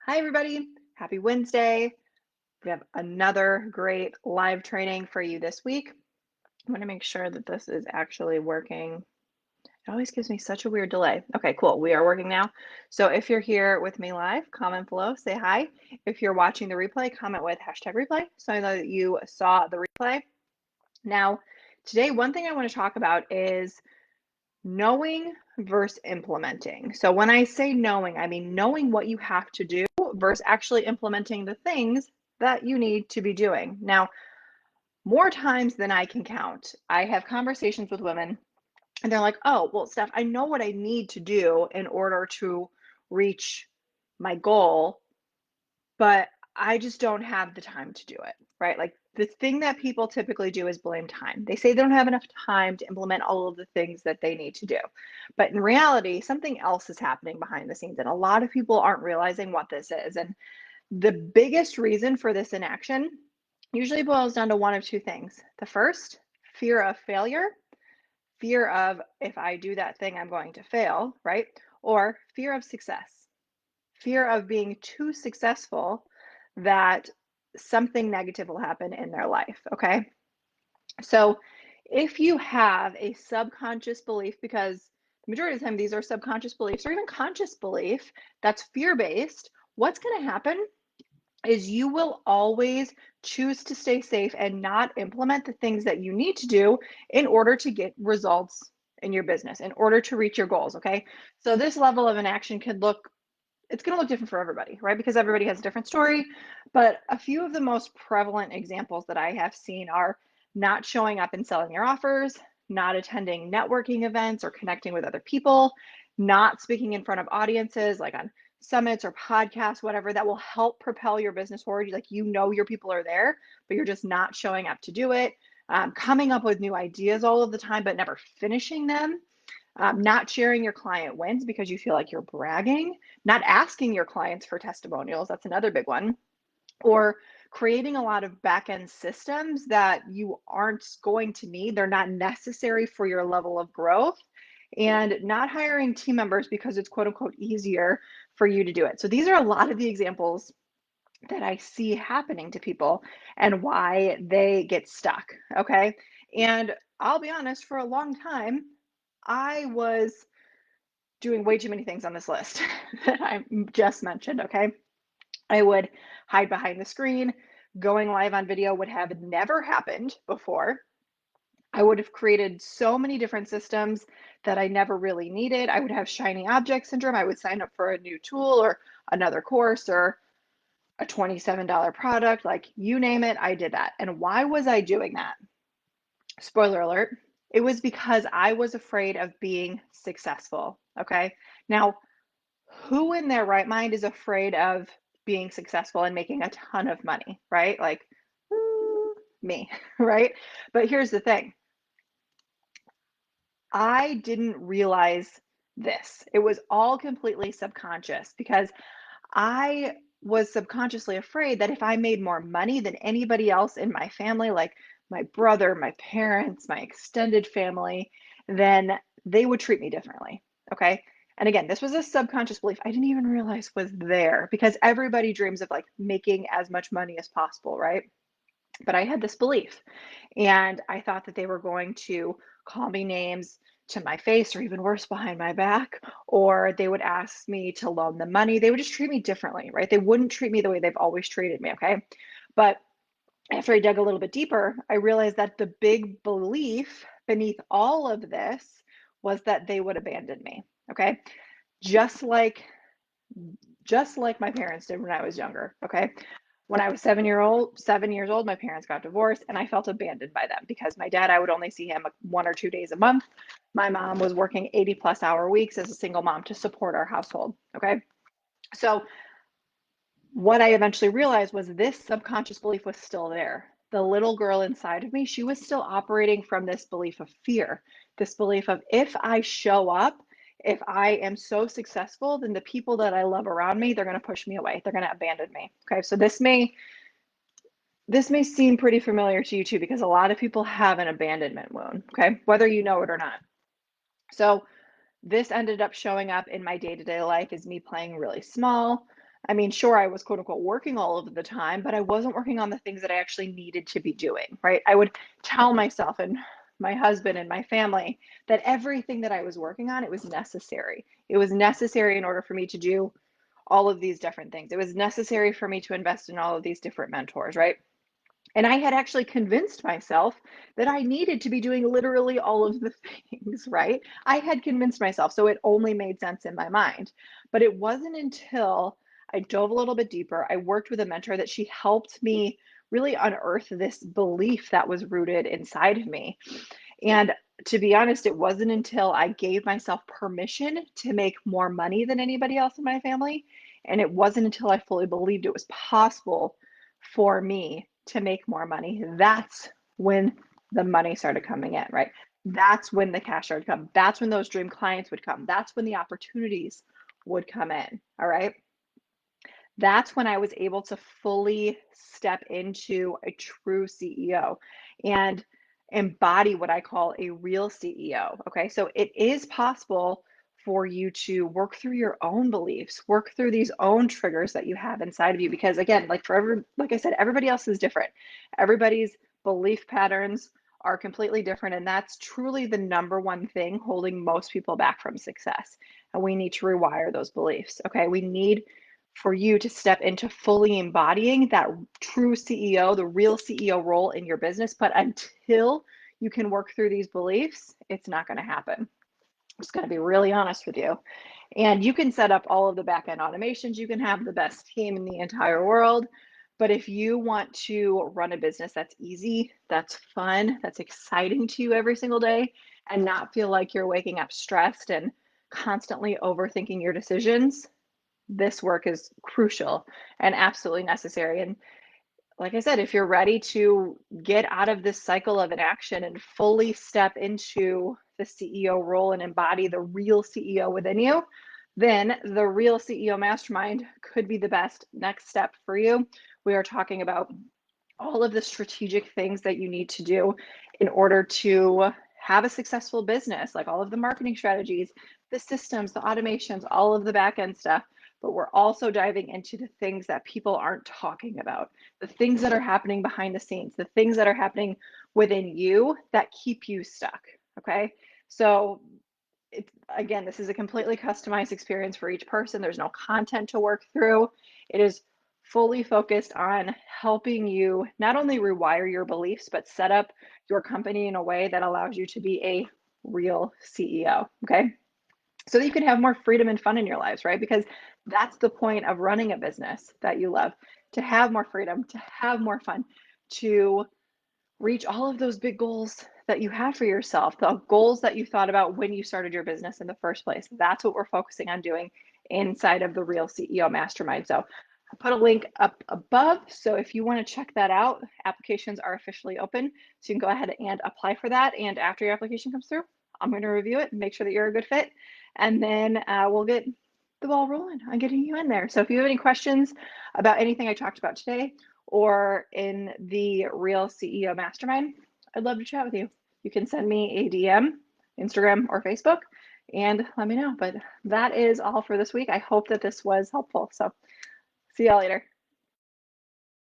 Hi, everybody. Happy Wednesday. We have another great live training for you this week. I'm going to make sure that this is actually working. It always gives me such a weird delay. Okay, cool. We are working now. So if you're here with me live, comment below, say hi. If you're watching the replay, comment with #replay so I know that you saw the replay. Now, today, one thing I want to talk about is knowing versus implementing. So when I say knowing, I mean knowing what you have to do versus actually implementing the things that you need to be doing. Now, more times than I can count, I have conversations with women and they're like, oh, well, Steph, I know what I need to do in order to reach my goal, but I just don't have the time to do it, right? Like the thing that people typically do is blame time. They say they don't have enough time to implement all of the things that they need to do. But in reality, something else is happening behind the scenes, and a lot of people aren't realizing what this is. And the biggest reason for this inaction usually boils down to one of two things. The first, fear of failure, fear of if I do that thing, I'm going to fail, right? Or fear of success, fear of being too successful that something negative will happen in their life. Okay. So if you have a subconscious belief, because the majority of the time these are subconscious beliefs or even conscious belief that's fear based, what's going to happen is you will always choose to stay safe and not implement the things that you need to do in order to get results in your business, in order to reach your goals. Okay. So this level of inaction could look it's going to look different for everybody, right? Because everybody has a different story. But a few of the most prevalent examples that I have seen are not showing up and selling your offers, not attending networking events or connecting with other people, not speaking in front of audiences like on summits or podcasts, whatever that will help propel your business forward. Like, you know, your people are there, but you're just not showing up to do it. Coming up with new ideas all of the time, but never finishing them. Not sharing your client wins because you feel like you're bragging, not asking your clients for testimonials. That's another big one. Or creating a lot of backend systems that you aren't going to need. They're not necessary for your level of growth. And not hiring team members because it's quote unquote easier for you to do it. So these are a lot of the examples that I see happening to people and why they get stuck. Okay. And I'll be honest, for a long time, I was doing way too many things on this list that I just mentioned. Okay. I would hide behind the screen. Going live on video would have never happened before. I would have created so many different systems that I never really needed. I would have shiny object syndrome. I would sign up for a new tool or another course or a $27 product, like you name it, I did that. And why was I doing that? Spoiler alert, it was because I was afraid of being successful. Okay. Now, who in their right mind is afraid of being successful and making a ton of money, right? Like, me, right? But here's the thing, I didn't realize this. It was all completely subconscious because I was subconsciously afraid that if I made more money than anybody else in my family, like my brother, my parents, my extended family, then they would treat me differently. Okay. And again, this was a subconscious belief I didn't even realize was there because everybody dreams of like making as much money as possible, right? But I had this belief and I thought that they were going to call me names to my face or even worse behind my back, or they would ask me to loan them money. They would just treat me differently, right? They wouldn't treat me the way they've always treated me, okay? But after I dug a little bit deeper, I realized that the big belief beneath all of this was that they would abandon me, okay? Just like just like my parents did when I was younger, okay? When I was 7 years old, my parents got divorced and I felt abandoned by them because my dad, I would only see him 1 or 2 days a month. My mom was working 80+ hour weeks as a single mom to support our household. Okay. So what I eventually realized was this subconscious belief was still there. The little girl inside of me, she was still operating from this belief of fear, this belief of if I show up, if I am so successful, then the people that I love around me, they're going to push me away. They're going to abandon me. Okay. So this may seem pretty familiar to you too, because a lot of people have an abandonment wound, okay, whether you know it or not. So this ended up showing up in my day-to-day life as me playing really small, I mean, sure, I was quote unquote working all of the time, but I wasn't working on the things that I actually needed to be doing, right? I would tell myself and my husband and my family that everything that I was working on, it was necessary. It was necessary in order for me to do all of these different things. It was necessary for me to invest in all of these different mentors, right? And I had actually convinced myself that I needed to be doing literally all of the things, right? I had convinced myself, so it only made sense in my mind. But it wasn't until I dove a little bit deeper, I worked with a mentor that she helped me really unearth this belief that was rooted inside of me. And to be honest, it wasn't until I gave myself permission to make more money than anybody else in my family. And it wasn't until I fully believed it was possible for me to make more money. That's when the money started coming in, right? That's when the cash started coming. That's when those dream clients would come. That's when the opportunities would come in. All right. That's when I was able to fully step into a true CEO and embody what I call a real CEO. Okay. So it is possible for you to work through your own beliefs, work through these own triggers that you have inside of you. Because again, like I said, everybody else is different. Everybody's belief patterns are completely different. And that's truly the number one thing holding most people back from success. And we need to rewire those beliefs. Okay. We need for you to step into fully embodying that true CEO, the real CEO role in your business. But until you can work through these beliefs, it's not going to happen. I'm just going to be really honest with you. And you can set up all of the backend automations. You can have the best team in the entire world. But if you want to run a business that's easy, that's fun, that's exciting to you every single day, and not feel like you're waking up stressed and constantly overthinking your decisions, this work is crucial and absolutely necessary. And like I said, if you're ready to get out of this cycle of inaction and fully step into the CEO role and embody the real CEO within you, then the Real CEO Mastermind could be the best next step for you. We are talking about all of the strategic things that you need to do in order to have a successful business, like all of the marketing strategies, the systems, the automations, all of the back end stuff. But we're also diving into the things that people aren't talking about, the things that are happening behind the scenes, the things that are happening within you that keep you stuck. Okay. So it's, again, this is a completely customized experience for each person. There's no content to work through. It is fully focused on helping you not only rewire your beliefs, but set up your company in a way that allows you to be a real CEO. Okay. So that you can have more freedom and fun in your lives, right? Because that's the point of running a business that you love, to have more freedom, to have more fun, to reach all of those big goals that you have for yourself, the goals that you thought about when you started your business in the first place. That's what we're focusing on doing inside of the Real CEO Mastermind. So I put a link up above. So if you want to check that out, applications are officially open. So you can go ahead and apply for that. And after your application comes through, I'm going to review it and make sure that you're a good fit. And then we'll get the ball rolling on getting you in there. So if you have any questions about anything I talked about today, or in the Real CEO Mastermind, I'd love to chat with you. You can send me a DM, Instagram, or Facebook, and let me know. But that is all for this week. I hope that this was helpful. So see y'all later.